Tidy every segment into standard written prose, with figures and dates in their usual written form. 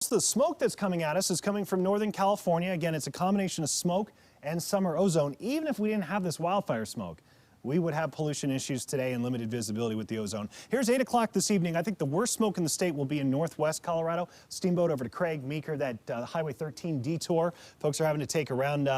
So the smoke that's coming at us is coming from Northern California. Again, it's a combination of smoke and summer ozone. Even if we didn't have this wildfire smoke, we would have pollution issues today and limited visibility with the ozone. Here's 8 o'clock this evening. I think the worst smoke in the state will be in northwest Colorado. Steamboat over to Craig, Meeker, that Highway 13 detour. Folks are having to take around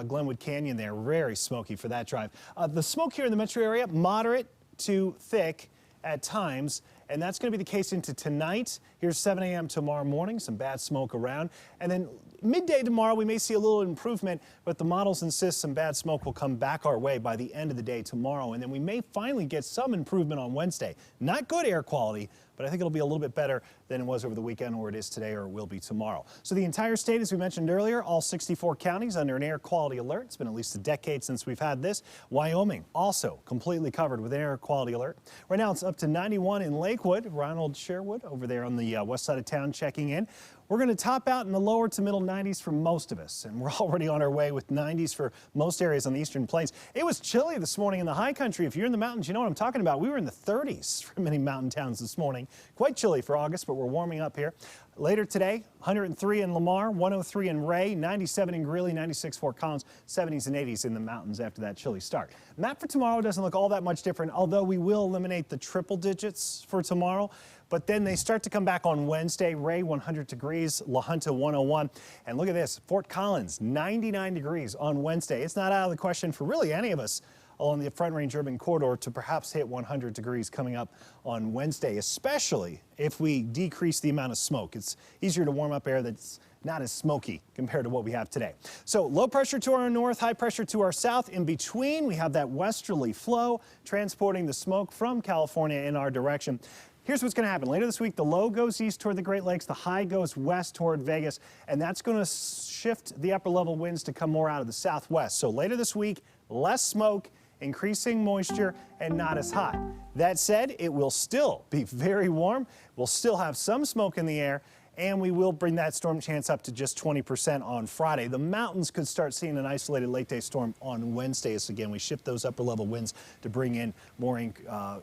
Glenwood Canyon there. Very smoky for that drive. The smoke here in the metro area, moderate to thick at times, and that's going to be the case into tonight. Here's 7 a.m. tomorrow morning, some bad smoke around. And then midday tomorrow, we may see a little improvement, but the models insist some bad smoke will come back our way by the end of the day tomorrow. And then we may finally get some improvement on Wednesday. Not good air quality, but I think it'll be a little bit better than it was over the weekend, or it is today, or it will be tomorrow. So the entire state, as we mentioned earlier, all 64 counties under an air quality alert. It's been at least a decade since we've had this. Wyoming also completely covered with an air quality alert. Right now it's up to 91 in Lakewood. Ronald Sherwood over there on the west side of town checking in. We're going to top out in the lower to middle 90s for most of us, and we're already on our way with 90s for most areas on the eastern plains. It was chilly this morning in the high country. If you're in the mountains, you know what I'm talking about. We were in the 30s for many mountain towns this morning. Quite chilly for August, but we're warming up here. Later today, 103 in Lamar, 103 in Ray, 97 in Greeley, 96 Fort Collins, 70s and 80s in the mountains after that chilly start. Map for tomorrow doesn't look all that much different, although we will eliminate the triple digits for tomorrow. But then they start to come back on Wednesday. Ray, 100 degrees, La Junta, 101. And look at this, Fort Collins, 99 degrees on Wednesday. It's not out of the question for really any of us along the Front Range Urban Corridor to perhaps hit 100 degrees coming up on Wednesday, especially if we decrease the amount of smoke. It's easier to warm up air that's not as smoky compared to what we have today. So low pressure to our north, high pressure to our south. In between, we have that westerly flow transporting the smoke from California in our direction. Here's what's going to happen. Later this week, the low goes east toward the Great Lakes, the high goes west toward Vegas, and that's going to shift the upper level winds to come more out of the southwest. So later this week, less smoke, increasing moisture, and not as hot. That said, it will still be very warm. We'll still have some smoke in the air, and we will bring that storm chance up to just 20% on Friday. The mountains could start seeing an isolated late-day storm on Wednesday as, again, we shift those upper-level winds to bring in more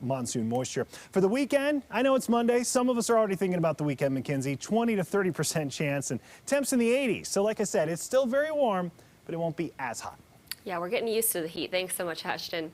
monsoon moisture. For the weekend, I know it's Monday. Some of us are already thinking about the weekend, Mackenzie. 20 to 30% chance, and temps in the 80s. So like I said, it's still very warm, but it won't be as hot. Yeah, we're getting used to the heat. Thanks so much, Ashton.